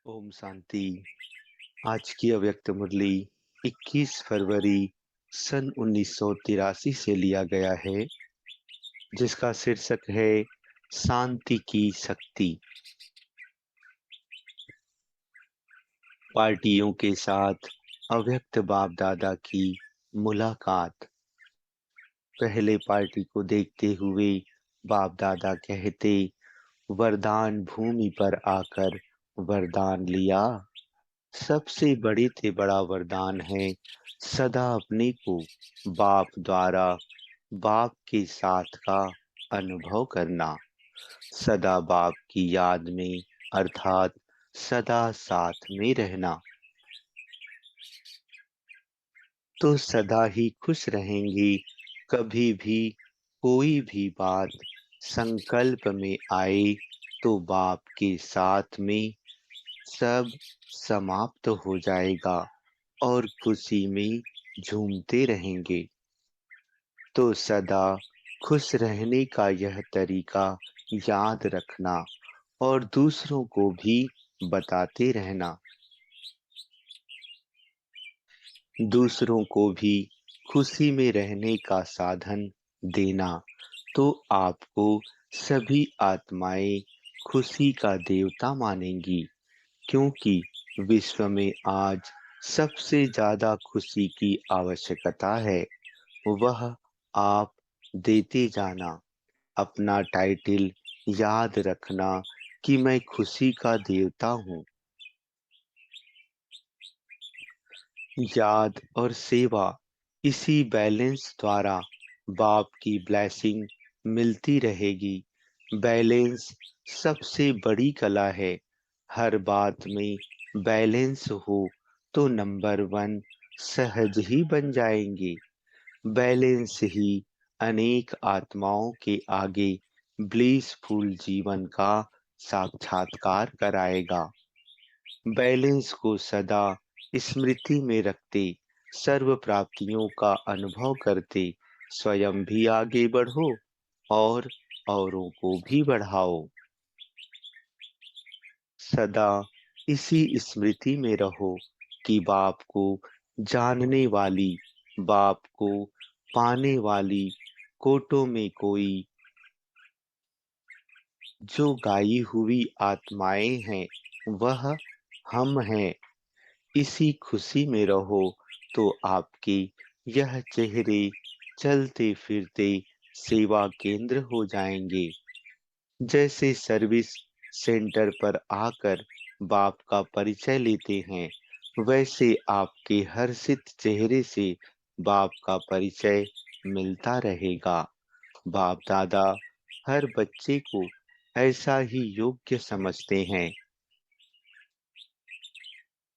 ओम शांति। आज की अव्यक्त मुरली 21 फरवरी सन 1983 से लिया गया है, जिसका शीर्षक है शांति की शक्ति। पार्टियों के साथ अव्यक्त बाप दादा की मुलाकात। पहले पार्टी को देखते हुए बाप दादा कहते, वरदान भूमि पर आकर वरदान लिया। सबसे बड़े से बड़ा वरदान है सदा अपने को बाप द्वारा बाप के साथ का अनुभव करना। सदा बाप की याद में अर्थात सदा साथ में रहना। तो सदा ही खुश रहेंगे। कभी भी कोई भी बात संकल्प में आए तो बाप के साथ में सब समाप्त हो जाएगा और खुशी में झूमते रहेंगे। तो सदा खुश रहने का यह तरीका याद रखना और दूसरों को भी बताते रहना। दूसरों को भी खुशी में रहने का साधन देना। तो आपको सभी आत्माएं खुशी का देवता मानेंगी, क्योंकि विश्व में आज सबसे ज्यादा खुशी की आवश्यकता है। वह आप देते जाना। अपना टाइटल याद रखना कि मैं खुशी का देवता हूँ। याद और सेवा, इसी बैलेंस द्वारा बाप की ब्लेसिंग मिलती रहेगी। बैलेंस सबसे बड़ी कला है। हर बात में बैलेंस हो तो नंबर 1 सहज ही बन जाएंगे। बैलेंस ही अनेक आत्माओं के आगे ब्लिसफुल जीवन का साक्षात्कार कराएगा। बैलेंस को सदा स्मृति में रखते, सर्व प्राप्तियों का अनुभव करते, स्वयं भी आगे बढ़ो और औरों को भी बढ़ाओ। सदा इसी स्मृति में रहो कि बाप को जानने वाली, बाप को पाने वाली कोटों में कोई जो गाई हुई आत्माएं हैं, वह हम हैं। इसी खुशी में रहो तो आपके यह चेहरे चलते फिरते सेवा केंद्र हो जाएंगे। जैसे सर्विस सेंटर पर आकर बाप का परिचय लेते हैं, वैसे आपके हर्षित चेहरे से बाप का परिचय मिलता रहेगा। बाप दादा हर बच्चे को ऐसा ही योग्य समझते हैं।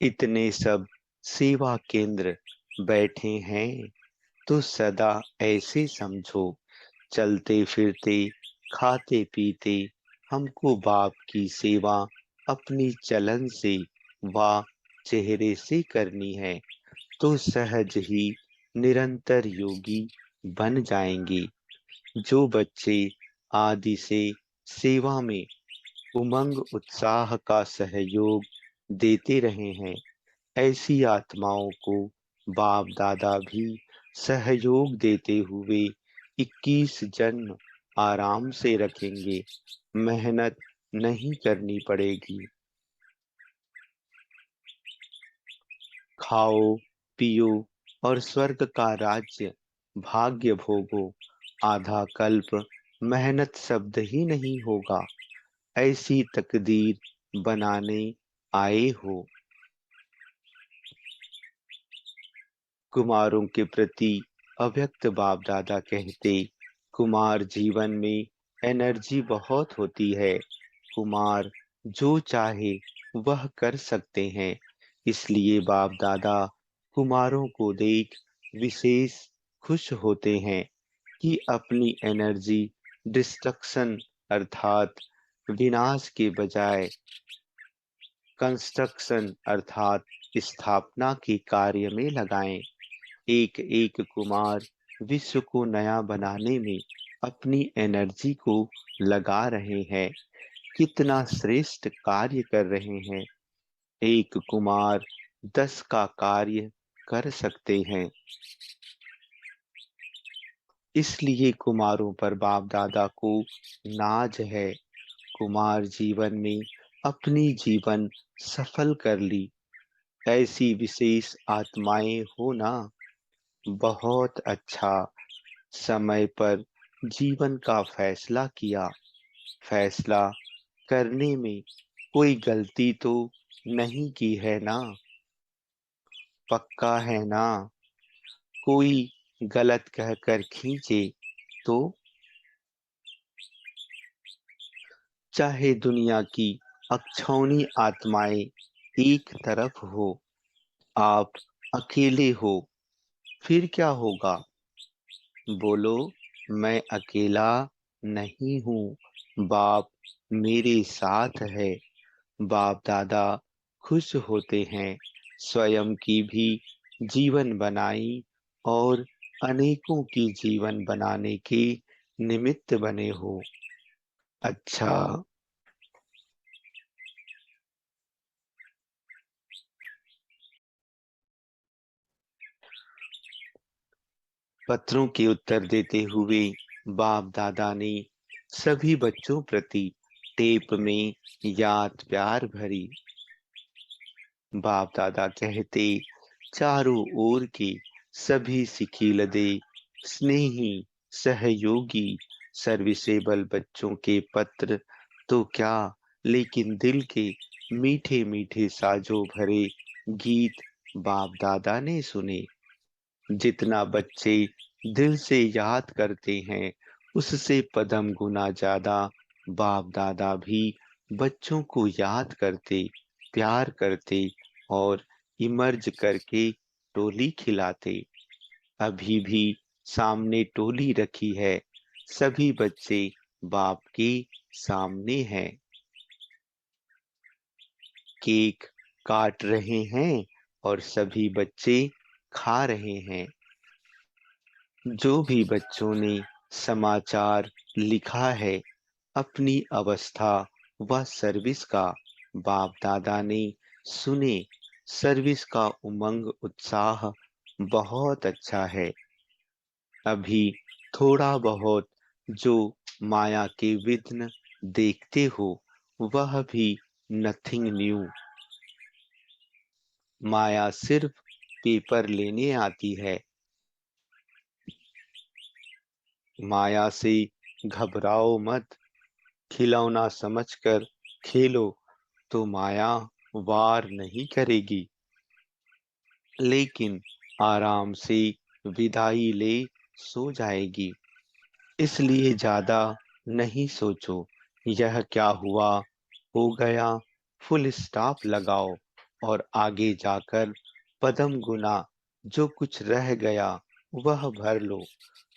इतने सब सेवा केंद्र बैठे हैं तो सदा ऐसे समझो, चलते फिरते खाते पीते हमको बाप की सेवा अपनी चलन से व चेहरे से करनी है। तो सहज ही निरंतर योगी बन जाएंगे। जो बच्चे आदि से सेवा में उमंग उत्साह का सहयोग देते रहे हैं, ऐसी आत्माओं को बाप दादा भी सहयोग देते हुए 21 जन्म आराम से रखेंगे। मेहनत नहीं करनी पड़ेगी। खाओ पियो और स्वर्ग का राज्य भाग्य भोगो। आधा कल्प मेहनत शब्द ही नहीं होगा। ऐसी तकदीर बनाने आए हो। कुमारों के प्रति अव्यक्त बाप दादा कहते, कुमार जीवन में एनर्जी बहुत होती है। कुमार जो चाहे वह कर सकते हैं। इसलिए बाप दादा कुमारों को देख विशेष खुश होते हैं कि अपनी एनर्जी डिस्ट्रक्शन अर्थात विनाश के बजाय कंस्ट्रक्शन अर्थात स्थापना के कार्य में लगाएं। एक एक कुमार विश्व को नया बनाने में अपनी एनर्जी को लगा रहे हैं। कितना श्रेष्ठ कार्य कर रहे हैं। एक कुमार 10 का कार्य कर सकते हैं। इसलिए कुमारों पर बाप दादा को नाज है। कुमार जीवन में अपनी जीवन सफल कर ली, ऐसी विशेष आत्माएं हो ना। बहुत अच्छा। समय पर जीवन का फैसला किया। फैसला करने में कोई गलती तो नहीं की है ना? पक्का है ना? कोई गलत कहकर खींचे तो? चाहे दुनिया की अक्षौनी आत्माएं एक तरफ हो, आप अकेले हो, फिर क्या होगा? बोलो, मैं अकेला नहीं हूँ, बाप मेरे साथ है। बाप दादा खुश होते हैं, स्वयं की भी जीवन बनाई और अनेकों की जीवन बनाने के निमित्त बने हो। अच्छा। पत्रों के उत्तर देते हुए बाप दादा ने सभी बच्चों प्रति टेप में याद प्यार भरी। बाप दादा कहते, चारों ओर के सभी सिखिलदे, स्नेही, सहयोगी, सर्विसेबल बच्चों के पत्र तो क्या, लेकिन दिल के मीठे मीठे साजों भरे गीत बाप दादा ने सुने। जितना बच्चे दिल से याद करते हैं, उससे पदम गुना ज्यादा बाप दादा भी बच्चों को याद करते, प्यार करते और इमर्ज करके टोली खिलाते। अभी भी सामने टोली रखी है, सभी बच्चे बाप के सामने हैं। केक काट रहे हैं और सभी बच्चे खा रहे हैं। जो भी बच्चों ने समाचार लिखा है, अपनी अवस्था व सर्विस का, बाप दादा ने सुने। सर्विस का उमंग उत्साह बहुत अच्छा है। अभी थोड़ा बहुत जो माया के विघ्न देखते हो, वह भी नथिंग न्यू। माया सिर्फ पेपर लेने आती है। माया से घबराओ मत। खिलौना समझकर खेलो तो माया वार नहीं करेगी, लेकिन आराम से विदाई ले सो जाएगी। इसलिए ज्यादा नहीं सोचो। यह क्या हुआ, हो गया, फुल स्टॉप लगाओ और आगे जाकर पदम गुना जो कुछ रह गया वह भर लो।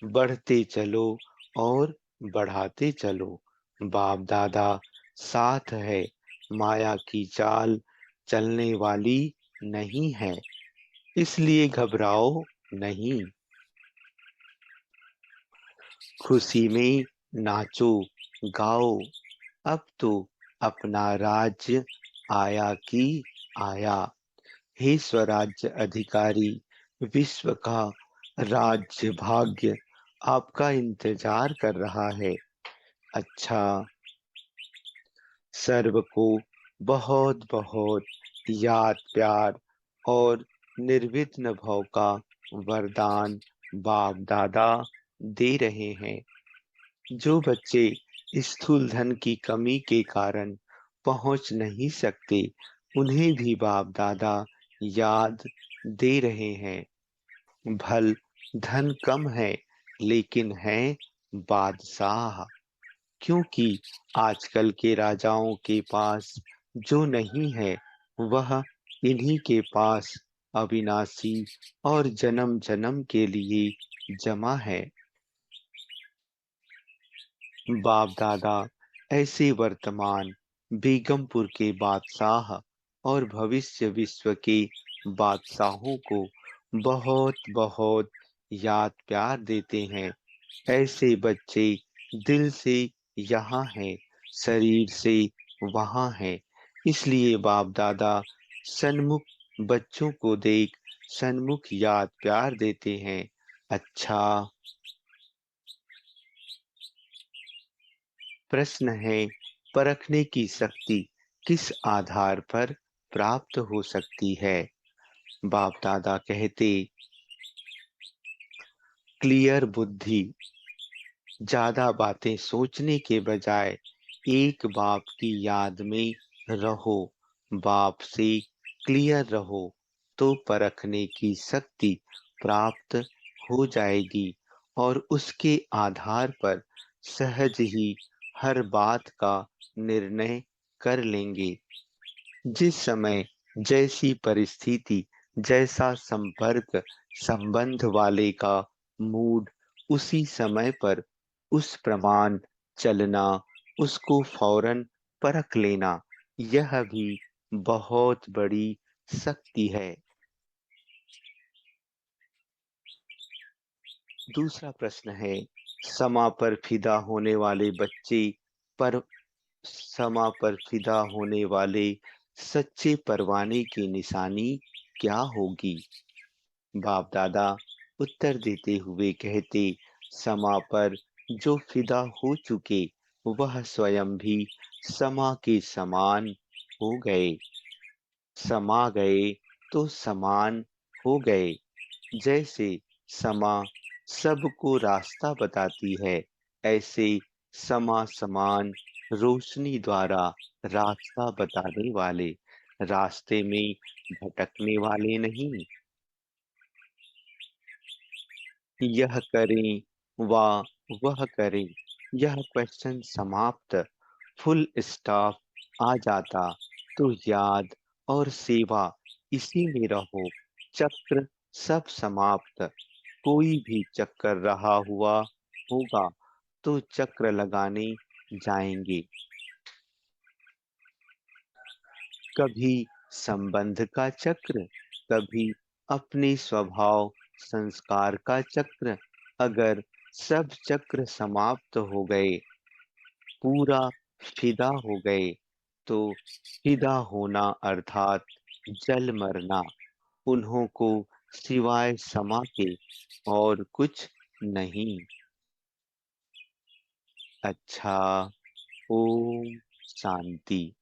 बढ़ते चलो और बढ़ाते चलो। बाप दादा साथ है। माया की चाल चलने वाली नहीं है, इसलिए घबराओ नहीं। खुशी में नाचो, गाओ। अब तो अपना राज्य आया कि आया। हे स्वराज्य अधिकारी, विश्व का राज्य भाग्य आपका इंतजार कर रहा है। अच्छा। सर्व को बहुत बहुत याद प्यार और निर्विघ्न भाव का वरदान बाप दादा दे रहे हैं। जो बच्चे स्थूल धन की कमी के कारण पहुंच नहीं सकते, उन्हें भी बाप दादा याद दे रहे हैं। भल धन कम है, लेकिन है बादशाह। क्योंकि आजकल के राजाओं के पास जो नहीं है, वह इन्हीं के पास अविनाशी और जन्म जन्म के लिए जमा है। बाप दादा ऐसे वर्तमान बेगमपुर के बादशाह और भविष्य विश्व के बादशाहों को बहुत बहुत याद प्यार देते हैं। ऐसे बच्चे दिल से यहाँ हैं, शरीर से वहाँ हैं। इसलिए बाप दादा सन्मुख बच्चों को देख सन्मुख याद प्यार देते हैं। अच्छा, प्रश्न है, परखने की शक्ति किस आधार पर प्राप्त हो सकती है? बाप दादा कहते, क्लियर बुद्धि, ज्यादा बातें सोचने के बजाय एक बाप की याद में रहो, बाप से क्लियर रहो, तो परखने की शक्ति प्राप्त हो जाएगी और उसके आधार पर सहज ही हर बात का निर्णय कर लेंगे। जिस समय जैसी परिस्थिति, जैसा संपर्क संबंध वाले का मूड, उसी समय पर उस प्रमाण चलना, उसको फौरन परख लेना, यह भी बहुत बड़ी शक्ति है। दूसरा प्रश्न है, समा पर फिदा होने वाले बच्चे पर समा पर फिदा होने वाले सच्चे परवाने की निशानी क्या होगी? बाप दादा उत्तर देते हुए कहते, समा पर जो फिदा हो चुके वह स्वयं भी समा के समान हो गए। समा गए तो समान हो गए। जैसे समा सबको रास्ता बताती है, ऐसे समा समान रोशनी द्वारा रास्ता बताने वाले, रास्ते में भटकने वाले नहीं। यह करें वा वह करें, यह क्वेश्चन समाप्त, फुल स्टॉप आ जाता तो याद और सेवा इसी में रहो। चक्र सब समाप्त। कोई भी चक्कर रहा हुआ होगा तो चक्र लगाने जाएंगे। कभी संबंध का चक्र, कभी अपने स्वभाव संस्कार का चक्र। अगर सब चक्र समाप्त हो गए, पूरा फिदा हो गए, तो फिदा होना अर्थात जल मरना, उन्हों को सिवाय समा के और कुछ नहीं। अच्छा, ओम शांति।